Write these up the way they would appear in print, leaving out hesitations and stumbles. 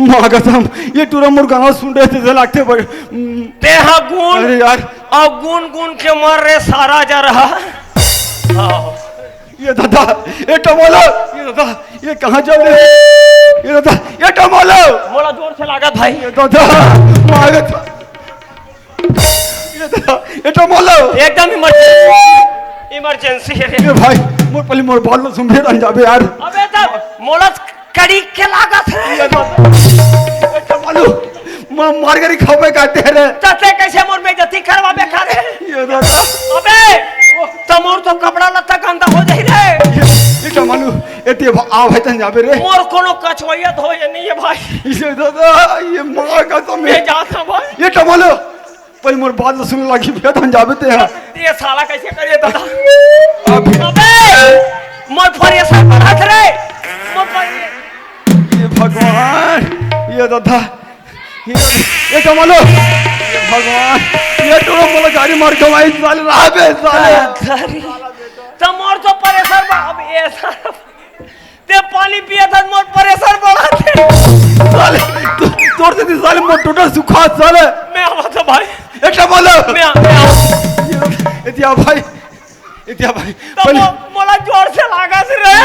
माँ कसम ये टूरा मोर गाना सुन रहे थे लगते बड़े ते हाँ गुन अरे यार और गुन गुन के मर रहे सारा जा रहा ये दादा ये टमालो ये दादा ये कहाँ जा रहे हैं ये दादा ये टमालो मोला जोर से लागत भाई ये दादा मागत ये दादा ये टमालो एकदम इमरजेंसी है ये भाई मोर पहले मोर बाल में सुन रहे जाबे यार अबे तब मोला कड़ी के लागत है ये दादा ये टमालो मार कर खावे काटे रे तते कैसे मोर बेइज्जती करवाबे करे ये दादा अबे तमोर तो कपड़ा लत्ता गंदा हो जाई रे ये टमालो एते आ भाई तन जाबे रे मोर कोनो कछवैया धोए नहीं है भाई इसे दादा ये मार का तो मैं जाता भाई ये टमालो पर मोर बात सुन लगी भैया तन जाबे ते हैं ये साला कैसे करे दादा अबे मोर फरिया से बढ़त रे मोर फरिया ये भगवान ये दादा ये टमालो ये भगवान ये टोरो मोला गाड़ी मार के माई साले रहा बे साले तमोर तो परेशान बा अब ये साला ते पानी पिया था मोर परेशान बढ़ा थे साले तोड़ से साले मोर टोटल सुखा साले मैं आवा था भाई ये टमालो मैं इतिया भाई तो मोला जोर से लागा से रे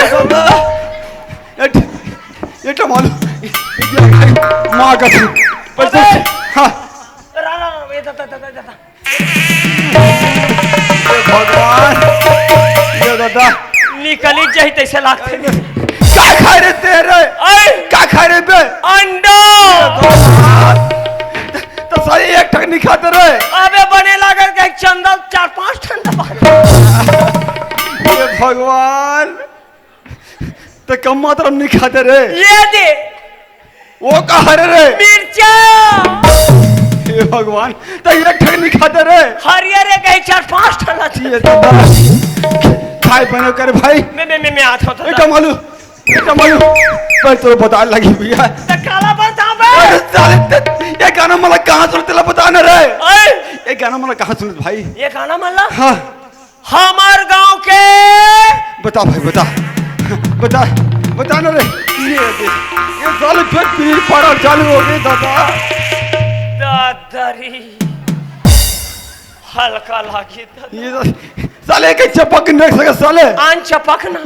ये टमालो इतिया भाई मां का पर हां राणा ये दादा भगवान ये दादा निकली जही तैसे लागते क्या खा रहे तेरे क्या खा रहे बे अंडा तो सारी एक टक नहीं खाते रहे अबे बने लागल के चंदन 4-5 ठंडा ये भगवान तो कम मात्रा में नहीं खाते रे ये दे वो कहा रे मिर्चा ये भगवान तो एक ठक नहीं खाते रे हरियर गई 4-5 ठंडा ये खाए बने कर भाई मैं आता था बेटा मालू पर तो बता लगी भैया तो काला बता बे अरे साले ये गाना मला कहां सुनते ला बता ना रे ये गाना मला कहां सुनते भाई ये गाना मल्ला हां हमार गांव के बता भाई बता ना रे ये साले फिर पीर पड़ा चालू हो गई दादारी हल्का लागी ये साले के चपक नहीं सके साले आन चपक ना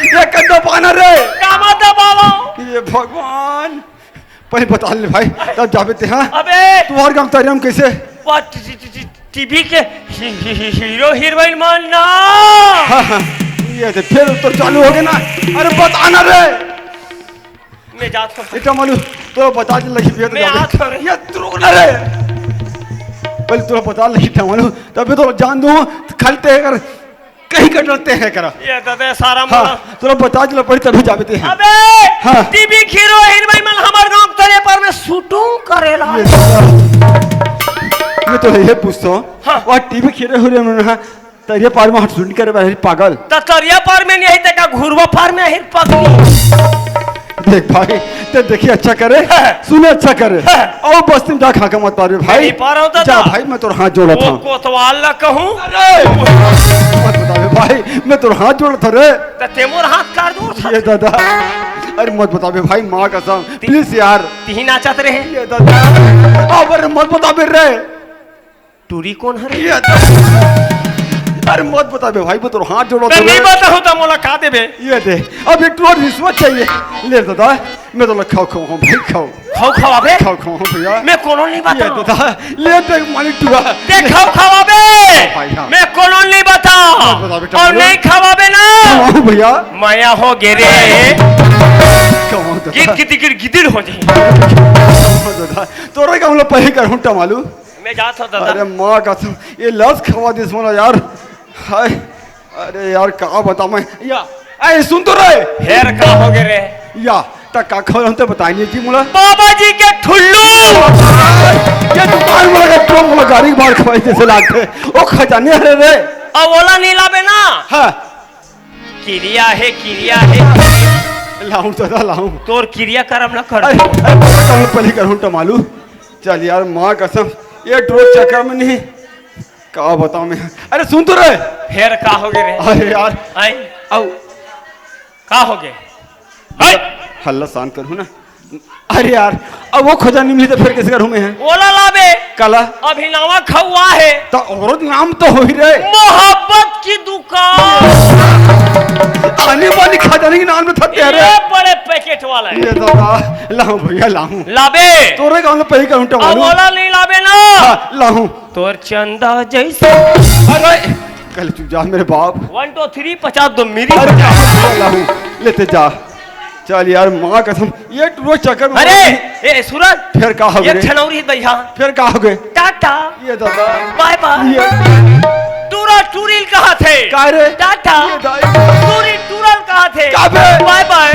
ये कंधा पाना रे कामा दबावा ये भगवान पहले बता ले भाई तब जाबे ते हां अबे तुम्हारे गांव तारियम कैसे टीवी के हीरो हीरोइन मानना हां ये तो फिर उत्तर चालू हो गए ना अरे बताना रे मैं जाता हूं इतना मालूम तो बता दे लगी फिर मैं आता रे ये तू ना रे पहले तो बता लगी था मालूम तभी तो जान दूं खलते कर कहीं कर डरते हैं करा ये दादा सारा हाँ, मोला तो बता दिला पड़ी तभी जाबे हैं अबे हाँ। टीवी हीरो हीरोइन मन हमार गांव तले पर में शूटिंग करेला मैं तो ये पूछता हूं हाँ। वो टीवी खेरे हो रहे हैं तरिया पार में हट सुन कर बाहर पागल तरिया पार में नहीं तका घुरवा पार में हिर पगली देख भाई ते देखिए अच्छा करे सुने अच्छा करे और बस तुम जा खा के मत पारे भाई नहीं पा रहा हूं जा भाई मैं तोर हाथ जोड़ा था कोतवाल ला कहूं मत बता भाई मैं तोर हाथ जोड़ा था रे त तेमोर हाथ काट दूर ये दादा अरे मत बता भाई माँ कसम प्लीज यार तीन नाचत रहे ये दादा अरे मत बता रे टूरी कौन है ये दादा अरे मत बता भाई मैं तोर हाथ जोड़ा था नहीं बताऊं तो मोला का देबे ये दे अब एक टोर रिश्वत चाहिए ले दादा मैं तो खाओ भाई खाओ अबे खाओ भैया मैं कोनो नहीं ये बताऊं दादा ले दे मालिक टुआ ते खाओ अबे भाई, हाँ। मैं कोनो नहीं बताऊं मत बता बेटा, और बोलो। नहीं खावाबे ना खाओ भैया माया हो गेरे खाओ गिदिर हो जाए दादा तोरा का हम लोग पहले कर हुंटा मालूम मैं जाता हूं दादा अरे माँ कसम ये लस खवा दिस मोला यार हाय अरे यार कहाँ बता मैं या ऐ सुन तो रहे हेर का हो गेरे या तक का खबर हम तो बताई नहीं थी मोला बाबा जी के ठुल्लू ये दुकान में लगा तो मोला गाड़ी बाहर खवाई जैसे लागते ओ खजाने रे रे अब ओला नहीं लाबे ना हां क्रिया है लाऊं दादा लाऊं तोर क्रिया करम ना कर हम पहले कर हुंटा मालूम चल यार माँ कसम ये ड्रोन चक्कर में नहीं क्या बताऊं मैं अरे सुन तो रहे हेर का हो गे रे अरे यार आई आओ का हो गे हल्ला शांत करूँ ना। अरे यार अब वो खोजा नहीं मिली तो फिर किसका रूम में है? ओला लाबे काला अभी नवा खवा है तो औरत नाम तो हो ही रहे। मोहब्बत की दुकान आने वाली खजाने के नाम में थकते हैं रे। ये बड़े पैकेट वाला है। ये दादा लाऊं भैया लाऊं। लाबे तोरे गांव में पही करूं अब टमारू। ओला नहीं लाबे ना। हाँ लाऊं। तोर चंदा जैसे अरे कल तू जा मेरे बाप। 1 2 3 50 दो मेरी। अरे लाऊं लेते जा। चल यार माँ कसम ये रोज चक्कर में। अरे ए सूरज फिर का हो एक गए? छनौरी भैया फिर का हो गए? टाटा ये दादा बाय बाय। ये टूरा टूरिल कहाँ थे? का रे? टाटा ये दाई टूरी टूरल कहाँ थे? का बे? Bye bye.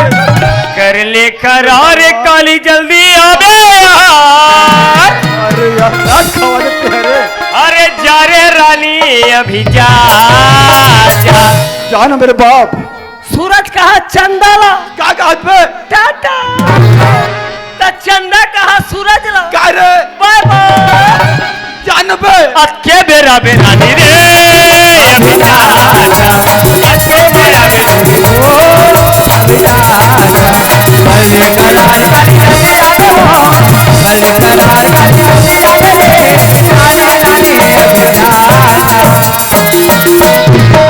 कर ले करार काली जल्दी आबे यार। अरे यार रात खवा देते हैं रे। अरे जा रे रानी अभी जा जा। जा ना मेरे बाप। सूरज कहा चंदा ला का हाथ पे? टाटा तो चंदा कहा सूरज ला का रे? Bye bye. जान पे अक्के बेरा बेरानी रे अभी जा जा। अक्के बेरा बेरानी अभी जा जा। भले करार काली जल्दी आबे हो। भले करार काली जल्दी आबे रे। नारे नारे अभी जा।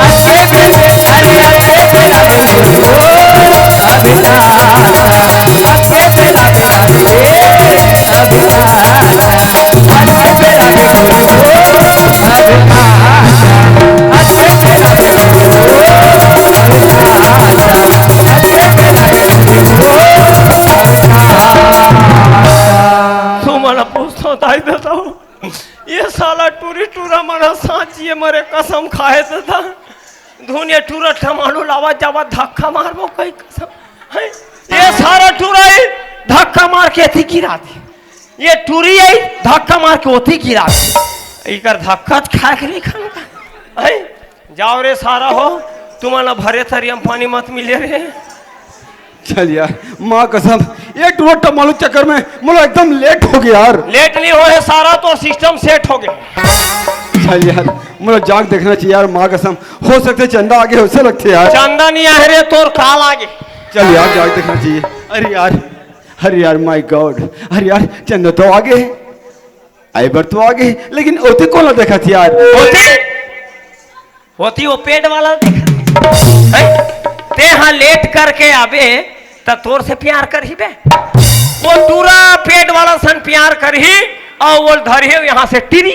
अक्के बेरा अरे अक्के बेरा बेरानी अभी जा जा। अक्के बेरा बेरानी अभी जा जा। अक्के बेरा ये साला टूरी टूरा मरा सांचिए मरे कसम खाए था धुनिया टूरा ठमानो लावा जावा धक्का मारबो कई कसम है। ये सारा टूरा ही धक्का मार के थी गिरा दी। ये टूरी आई धक्का मार के ओथी गिरा दी। इकर धक्का खा के नहीं खाना है। जाओ रे सारा हो तुम्हारा भरे थरियम पानी मत मिले रे। चल यार माँ कसम ये टूर टमालू चक्कर में मुझे एकदम लेट हो गया यार। लेट नहीं हो है सारा तो सिस्टम सेट हो गया। चल यार मुझे जाग देखना चाहिए यार माँ कसम हो सकते चंदा आगे उससे लगते यार। चंदा नहीं है रे तोर काल आगे। चल यार जाग देखना चाहिए। अरे यार माय गॉड। अरे यार चंदा तो आगे आई बार तो आगे लेकिन ओती कौन देखा थी यार? होती वो पेट वाला देखा है? ते हाँ लेट करके आबे तब तोर से प्यार कर ही बे। वो पूरा पेट वाला सन प्यार कर ही और वो धरी यहाँ से टिरी।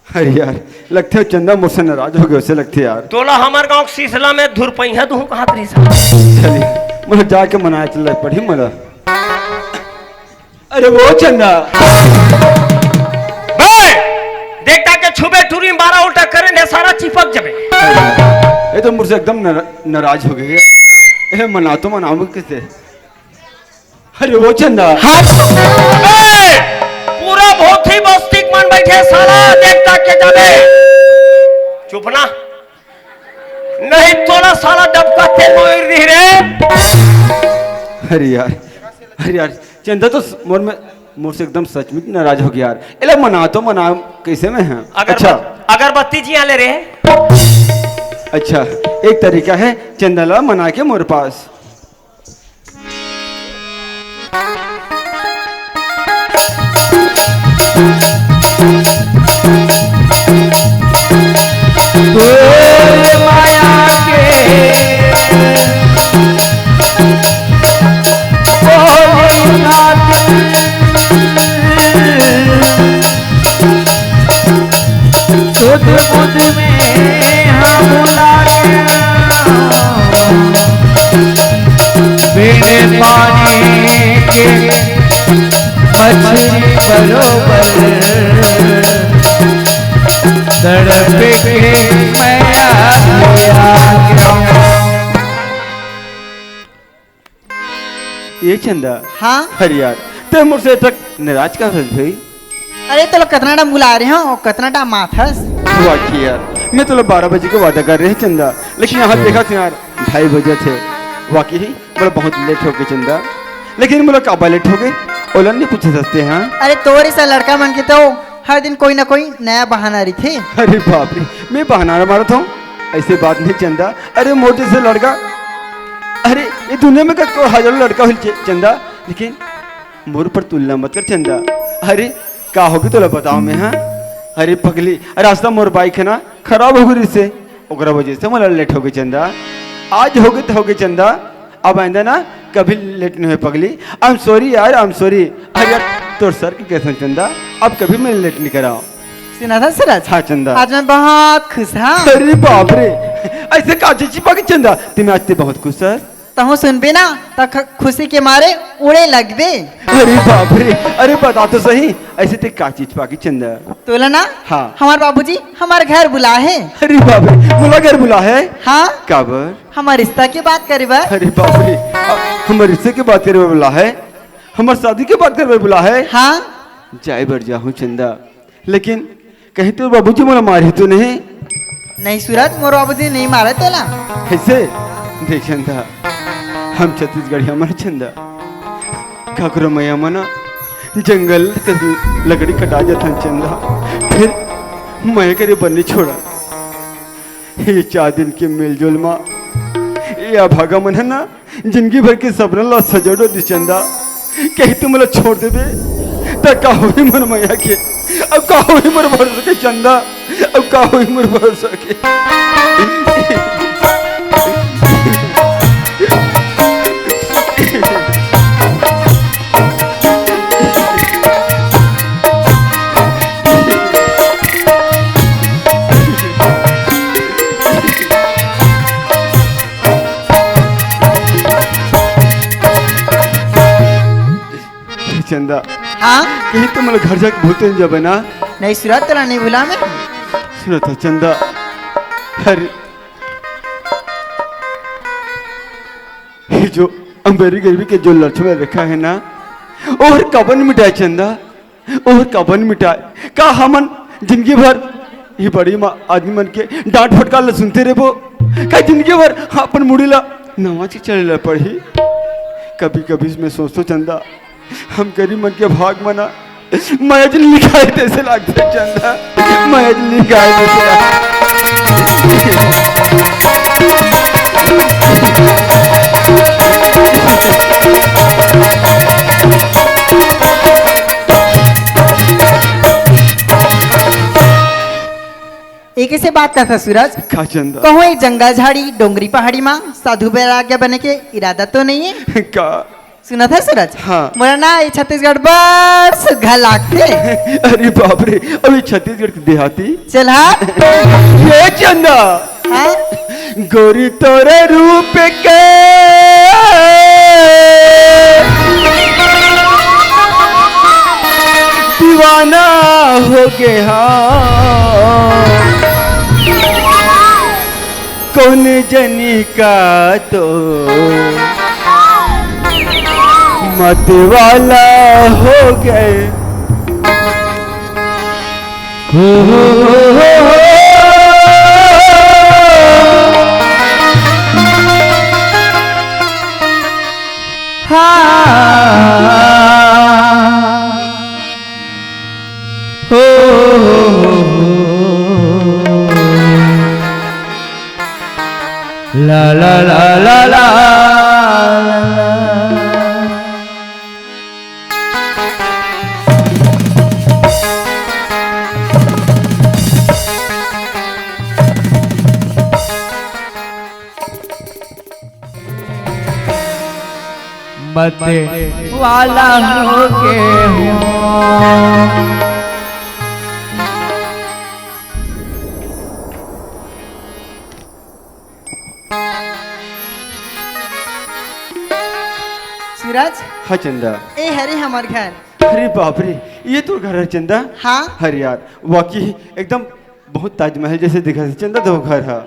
अरे यार लगते हो चंदा मुझसे नाराज हो गए उससे लगते यार। तोला हमार गांव सीसला में धुर पहिया दू कहाँ तरी सा। चलिए मुझे जाके मनाया चल पढ़ी मला। अरे वो चंदा देखता के छुबे टूरी 12 उल्टा करे सारा चिपक जबे। ये तो मुझसे एकदम नाराज हो गए। ए मना तो मनाऊंगा किसे? अरे वो चंदा पूरा बहुत ही बस्तिक मन बैठे सारा देखता के जाबे। चुप ना नहीं तोला साला डबका तेल मोर दी रे। अरे यार चंदा तो मुझसे एकदम सचमुच नाराज हो गया यार। एला मना तो मना कैसे में है? अच्छा अगरबत्ती जी आले रे। अच्छा एक तरीका है चंदला मना के मोर पास। माया के बुध में हम बिन पानी के मछली बरोबर तड़प के मैं ये चंदा। हाँ अरे यार ते मुझसे तक नाराज का फंस भाई। अरे तो लोग कितना टाइम बुला रहे हो कितना टाइम माथस। वाकई यार मैं तो 12 बजे को वादा कर रहे हैं चंदा लेकिन यहाँ देखा था यार 2:30 बजे थे। वाकई ही बोला बहुत लेट हो गए चंदा लेकिन बोला काबा लेट हो गए ओलन नहीं पूछे सकते हैं। अरे तोरे सा लड़का मन के तो हर दिन कोई ना कोई नया बहाना रही थे। अरे बाप रे मैं बहाना मारा था ऐसे बात नहीं चंदा। अरे मोटे से लड़का अरे ये दुनिया में को हजारों लड़का हुई चंदा, लेकिन मोर पर तुलना मत कर चंदा। अरे का होगी तो बताओ मैं, हाँ। अरे पगली, रास्ता मोर बाइक है ना खराब हो गई, इससे ओकरा वजह से मोला लेट हो गई चंदा। आज हो गई तो हो गई चंदा, अब आइंदा ना कभी लेट नहीं हुए पगली। आई एम सॉरी यार, आई एम सॉरी। अरे यार तोर सर की कैसे चंदा, अब कभी मैं लेट नहीं कराऊँ। सुना था सूरज? हाँ चंदा। आज मैं बहुत खुश हाँ। अरे बाप रे, ऐसे काची छिपा के चंदा, तुम्हें आज तो बहुत खुश है। तहु सुनबे ना तो खुशी के मारे उड़े लगबे। अरे बाप रे, अरे बता तो सही, ऐसे ते का चीज पाकी चंदा। तोला ना? हाँ। हमारे बाबूजी हमारे घर बुला है। अरे बाप रे, बुला घर बुला है? हाँ। काबर? हमारे रिश्ता की बात करे बा। अरे बाप रे, हमारे रिश्ते की बात करे बुला है, हमारे शादी की बात करे बुला है। हाँ। जाए बर जाऊँ चंदा, लेकिन कहीं तो बाबूजी मोला मारे तो नहीं? नहीं सूरज, मोर बाबूजी नहीं मारे तोला। कैसे? देख चंदा, हम छत्तीसगढ़ी हमारे चंदा खकरो मैया मना जंगल के लकड़ी कटा जाता चंदा, फिर मैं करे बन्नी छोड़ा। ये 4 दिन के मेलजोल माँ ये अभागा मन है ना, जिंदगी भर के सपना ला सजोड़ो दी चंदा। कहीं तुम मला छोड़ देबे तो का होई मोर मैया के, अब का होई मोर भरोसा के चंदा, अब का होई मोर भरोसा के। चंदा हाँ। कहीं तो मतलब घर जाके भूलते नहीं जाबे ना? नहीं सूरज, तोला नहीं भूला मैं। सुनो तो चंदा, अरे ये जो अम्बेरी गरीबी के जो लक्ष्मण रेखा है ना, और कबन मिटाए चंदा, और कबन मिटाए का हमन जिंदगी भर ये बड़ी माँ आदमी मन के डांट फटकार ला सुनते रहे वो, का जिंदगी भर अपन मुड़ी ला नमाज के चले ला पढ़ी। कभी कभी मैं सोचता चंदा, हम गरीब मन के भाग मना मैं आज लिखाई जैसे लगते चंदा, मैं आज लिखाई जैसे एक से बात करता सूरज, का चंदा कहो एक जंगल झाड़ी डोंगरी पहाड़ी माँ साधु बैराग्य बने के इरादा तो नहीं है? का सुना था सूरज? हाँ। बोला ना ये छत्तीसगढ़ बड़ सुघा लागते। अरे बाप रे, अभी छत्तीसगढ़ की देहाती चल हाँ। ये चंदा हाँ? गोरी तोरे रूप के दीवाना हो गया, कौन जनी का तो मत वाला हो गए। ला ला ला ला ला। मत वाला हो के हो। सूरज, हाँ चंदा। ए हरे हमार घर। अरे बाप रे, ये तो घर है चंदा। हाँ। अरे यार वाकई एकदम बहुत ताजमहल जैसे दिखा है चंदा, तो घर है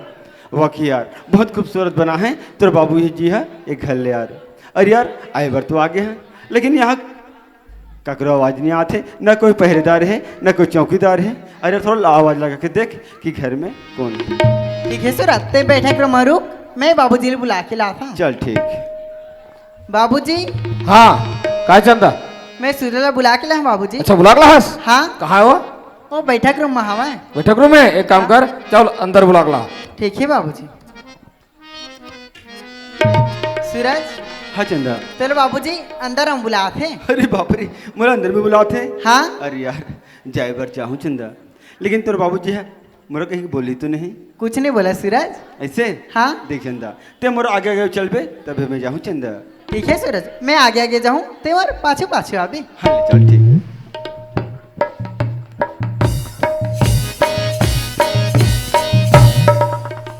वाकई यार बहुत खूबसूरत बना है। तेरे बाबू जी है एक घर ले यार। अरे यार आए बार तो आगे हैं, लेकिन यहाँ ककरो आवाज नहीं आते, ना कोई पहरेदार है ना कोई चौकीदार है। अरे थोड़ा आवाज लगा के देख कि घर में कौन है। ठीक है सूरज, ते बैठक रो मरुक, मैं बाबूजी ने बुला के लाता हूँ। चल ठीक। बाबूजी, हाँ काय चंदा? मैं सूरज को बुला के ला बाबूजी। अच्छा बुला के लास? हाँ। कहाँ है वो बैठक रूम में हवा है। बैठक रूम में? एक काम कर, चल अंदर बुला के ला। ठीक है बाबूजी। सूरज हाँ चंदा। तेरे बाबूजी अंदर हम बुलाए थे। अरे बाप रे, मोला अंदर में बुलाओ थे। हाँ अरे यार जाए बार चाहूँ चंदा, लेकिन तेरे बाबूजी है मोरा कहीं बोली तो नहीं? कुछ नहीं बोला सूरज। ऐसे हाँ देख चंदा, ते मोरा आगे आगे चल पे तभी मैं जाऊँ चंदा। ठीक है सूरज, मैं आगे आगे जाऊँ ते और पाछे पाछे अभी। हाँ ले चल ठीक।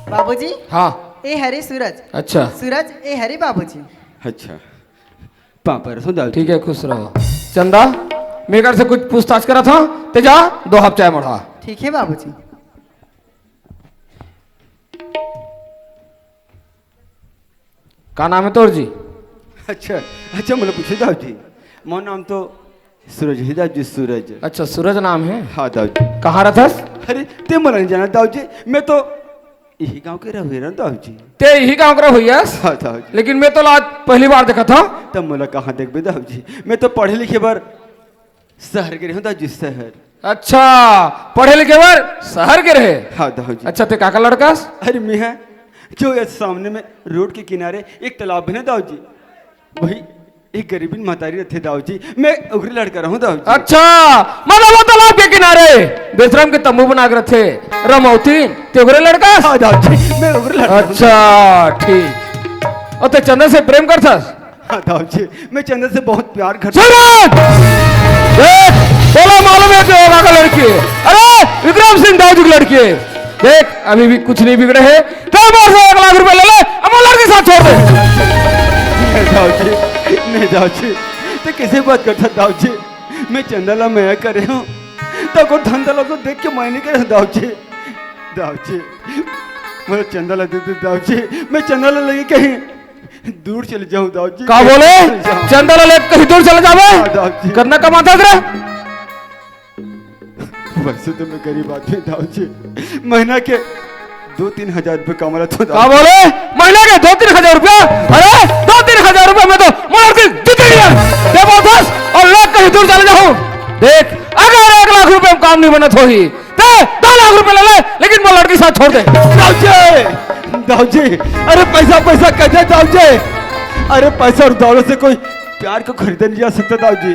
बाबूजी हाँ ए हरी सूरज। अच्छा सूरज ए हरी बाबूजी। अच्छा पापा रसो दाल ठीक है, खुश रहो। चंदा मेरे घर से कुछ पूछताछ करा था, ते जा 2 हफ्ते चाय मढ़ा। ठीक है बाबूजी। का नाम है तोर जी? अच्छा अच्छा मोला पूछे दाऊ जी, मोर नाम तो सूरज है दाऊ जी, सूरज। अच्छा सूरज नाम है। हाँ दाऊ जी। कहाँ रहथस? अरे ते मोला नहीं जाना दाऊ जी, मैं तो यही गांव के रहे ना दाऊ जी। ते यही गाँव का हुईस? हाँ दाऊ जी। लेकिन मैं तो आज पहली बार देखा था। तब मोला कहाँ देखबे दाऊ जी, मैं तो पढ़े लिखे बार शहर के रहे दाऊ जी, शहर। अच्छा पढ़े लिखे बार शहर के रहे। हाँ दाऊ जी। अच्छा ते काका लड़कास? अरे मैं है जो ये सामने में रोड के किनारे एक तालाब है ना दाऊ जी, वही एक गरीबी महतारी रहते दाऊ जी, मैं उगरी लड़का रहूँ दाऊ जी। अच्छा मतलब वो तालाब के किनारे बेशरम के तंबू बना कर थे रमौती ते उगरे लड़का। हाँ दाऊ जी, मैं उगरी लड़का हूँ। अच्छा ठीक। और ते चंदन से प्रेम करथस? हाँ दाऊ जी, मैं चंदन से बहुत प्यार करता सूरज देख बोला मालूम है कि होगा का लड़की है। अरे विक्रम सिंह दाऊ जी की लड़की है। देख अभी भी कुछ नहीं बिगड़े है, तो मोर से 1 लाख रुपए ले ले, अब वो लड़की साथ छोड़ दे। नहीं दाऊ जी, नहीं दाऊ जी, तो कैसे बात करता दाऊ जी, मैं चंदला मैं करे हूँ तो को धंधला को देख के मैं नहीं करे दाऊ जी। दाऊ जी मेरा चंदला दे दे दाऊ जी, मैं चंदला लगे कहीं दूर चले जाऊँ दाऊ जी। का बोले चंदला ले कहीं दूर चले हाँ, दाऊ जावे? जी। करना कमाता तेरे? वैसे तो मैं गरीब आदमी दाऊ जी, महीना के 2-3 हजार रुपये कमा रहा था का दाऊ जी। बोले महीने के 2-3 हजार रुपया? अरे 2-3 हजार रुपया में तो मोर की जितनी है दे बोलथस और लोग कहीं दूर चले जाऊं। देख अगर 1 लाख रुपए में काम नहीं बनत होही ते 2 लाख रुपए ले ले, लेकिन वो लड़की साथ छोड़ दे। दाऊ जी, दाऊ जी, अरे पैसा पैसा कहते दाऊ जी, अरे पैसा और दौलत से कोई प्यार को खरीदा नहीं जा सकता दाऊ जी।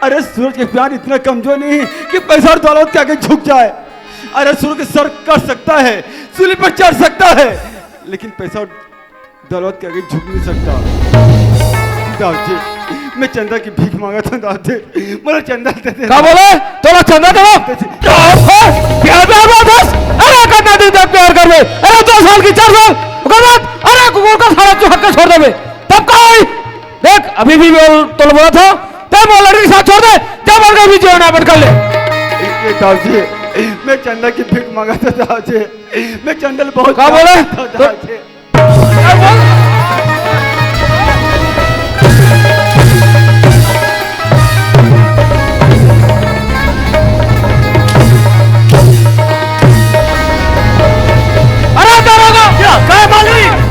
अरे सूरज के प्यार इतना कमजोर नहीं कि पैसा और दौलत के आगे झुक जाए। अरे सूरज के सर कर सकता है, सूली पर चढ़ सकता है, लेकिन पैसा और दौलत के आगे झुक नहीं सकता। दाऊ जी मैं चंदा की भीख मांगा था दाऊ जी, मेरा चंदा दे दे। का बोले तोला चंदा देबो? प्यार प्यार बोलथस? अरे कितना दिन तक प्यार करबे? अरे 2 साल की 4 साल ओकर बाद अरे कुकुर का सारा तू हक छोड़ देबे तब का होई? देख अभी भी बोल तो बोला था तब वो लड़की साथ छोड़ दे, जब मर भी जीवन यापन कर ले। दाऊ जी मैं चंदा की भीख मांगा था दाऊ जी, मैं चंदल बहुत का बोले? दाऊ जी। क्या बोल? अरे दरोगा क्या मालूम?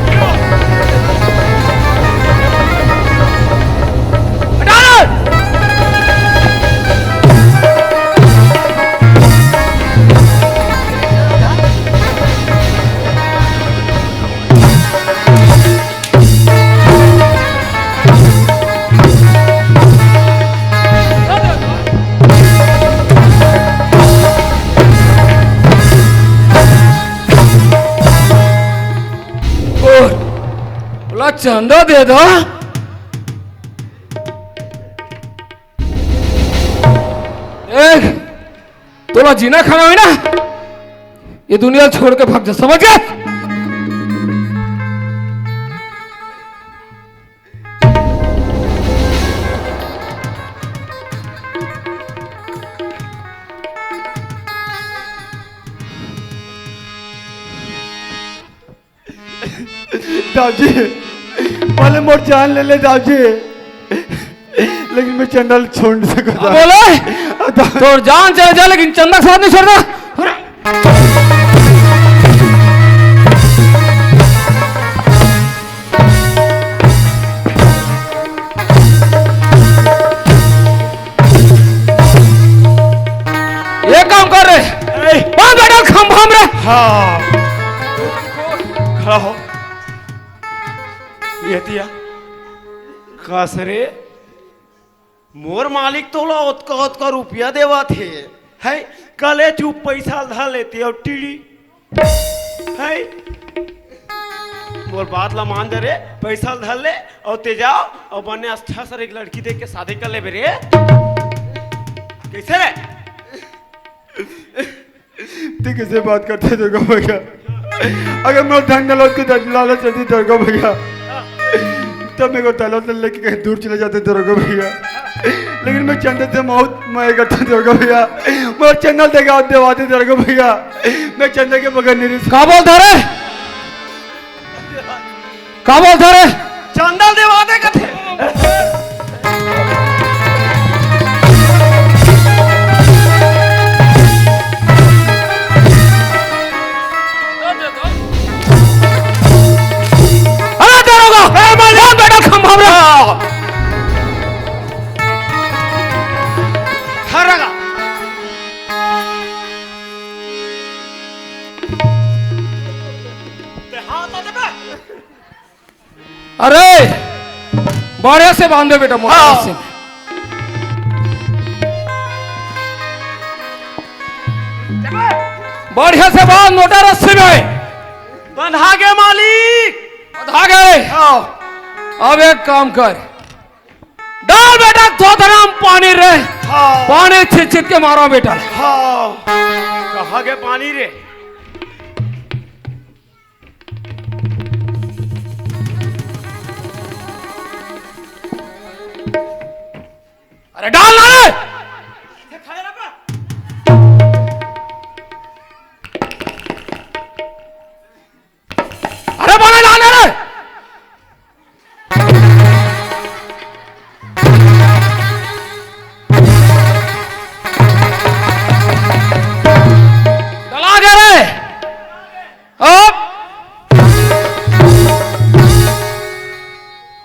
बोला चंदा दे दो। देख तोला जीना खाना हुई ना, ये दुनिया छोड़ के भाग जा, समझ गया? दाऊ जी पहले मोर जान ले ले दाऊ जी, लेकिन मैं चंदल छोड़ नहीं सकता। बोले तो जान चले जा, लेकिन चंदा के साथ नहीं छोड़ना। ये काम कर रहे वहां बैठा खंभा में। हाँ खड़ा हो, ये दिया कसरे मोर मालिक तोला ओतका रुपया देवा थे है कले चुप पैसा धा लेते और टीड़ी है मोर बात ला मान दे रे पैसा धर ले और ते जाओ और बने अच्छा सर एक लड़की देख के शादी कर ले रे कैसे रे तू कैसे बात करते दुर्गा भैया अगर मैं धन दौलत की लालच रहती दुर्गा भैया तब मेरे को दौलत लेके कहीं दूर चले जाते दुर्गा भैया लेकिन मैं चंदन से बहुत मैं करता दुर्गा भैया मैं चंदन देगा देवाते दुर्गा भैया मैं चंदन के बगैर नहीं का बोलता रे का बोलता रे चंदन देवाते कथे अरे बढ़िया से बांधो बेटा मोटा से बढ़िया से बांध मोटा रस्सी में बंधा गए मालिक बंधा गए अब एक काम कर डाल बेटा धोधराम पानी रे पानी छिट छिट के मारो बेटा कहा गए पानी रे अरे डाल ना रे अरे पानी डाल रे डला गया रे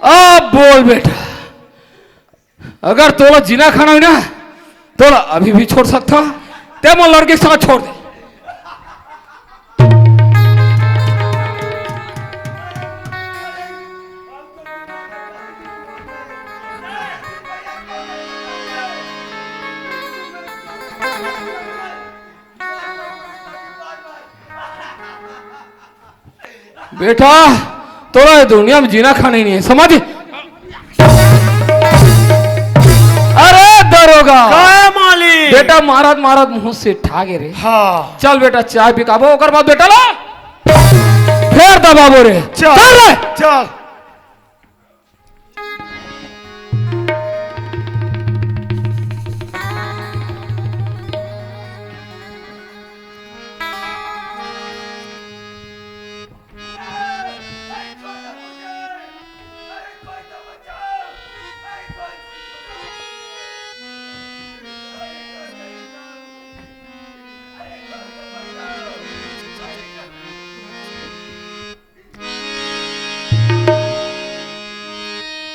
अब बोल बेटा अगर तोला जीना खाना हो ना तोला अभी भी छोड़ सकता ते मैं लड़के के साथ छोड़ दे बेटा तोला दुनिया में जीना खाना ही नहीं है समझ दरोगा मालिक बेटा महाराज महाराज मुंह से ठागे रे हाँ चल बेटा चाय पिकाबो ओकर बाद बेटा ला फिर दबाबो रे चल रे चल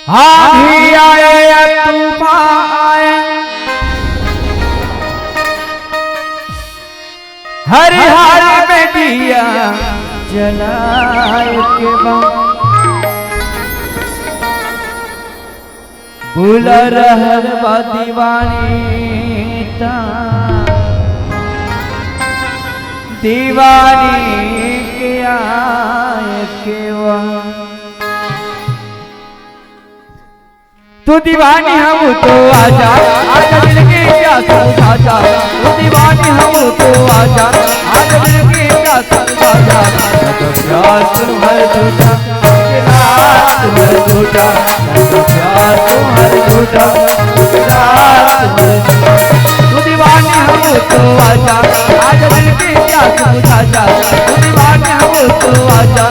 आंधी आए तूफान आए हरी हारी में दिया जलाए के बुला रहल बा दीवानी ता दीवानी के आए के तू दीवानी हम तो आजा आजा दिल की प्यास बुझा जा तू दीवानी हम तो आजा आजा दिल की प्यास बुझा जा तो प्यार तुम्हारे झूठा तुम्हारे झूठा तो प्यार तुम्हारे झूठा तू दीवानी हम तो आजा आजा दिल की प्यास बुझा जा तू दीवानी हम तो आजा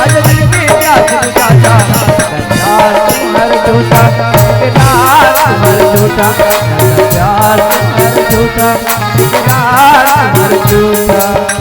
आजा दिल की प्यास बुझा जा प्यार तुम्हारे झूठा तुम्हारे झूठा प्यार तुम्हारे झूठा प्यार तुम्हारे झूठा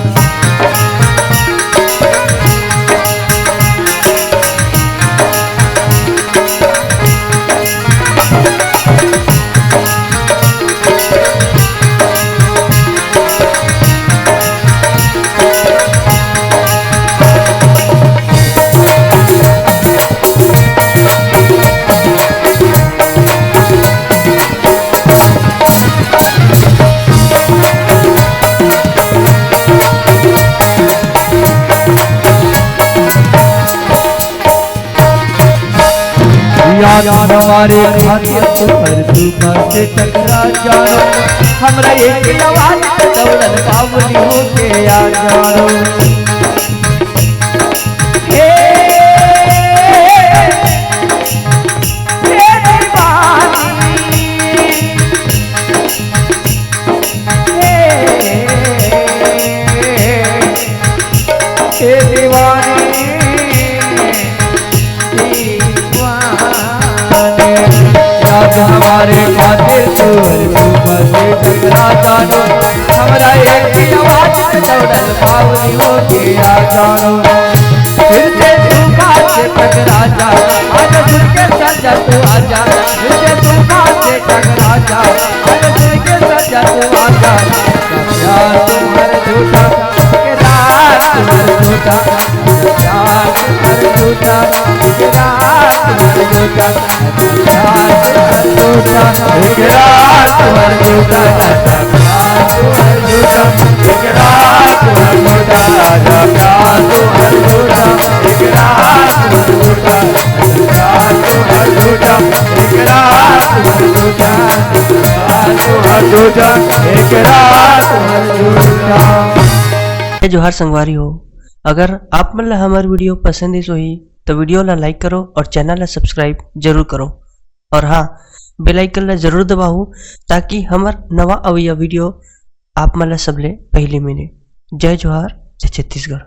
याद हमारे खातिर तुहर सुबह से टकरा जानो हमरा एक आवाज पे दौड़ल बावली होके आ जानो हे दीवानी याद हमारे खातिर तुहर सुबह से टकरा जानो हमरा एक आवाज पे दौड़ल बावली होके आ जानो फिर से तू बात से टकरा जा आज सुन के सजा तू आजा फिर से तू बात से टकरा जा आज सुन के सजा तू आजा प्यार तुम्हारा झूठा के रात तुम्हारा झूठा प्यार तुम्हारा झूठा के रात तुम्हारा झूठा प्यार तुम्हारा झूठा के रात तुम्हारा झूठा प्यार तुम्हारा झूठा के रात तुम्हारा झूठा प्यार तुम्हारा झूठा एक रात तुम्हारा झूठा प्यार तुम्हारा झूठा एक रात तुम्हारा झूठा प्यार तुम्हारा झूठा एक रात तुम्हारा झूठा। जोहार संगवारी हो, अगर आप मन ला हमार वीडियो पसंद ही सोही तो वीडियो ला लाइक करो और चैनल ला सब्सक्राइब जरूर करो और हाँ बेल आइकन ला जरूर दबाओ ताकि हमार नवा अवैया वीडियो आप मन ला सबले पहले मिले। जय जोहार, जय छत्तीसगढ़।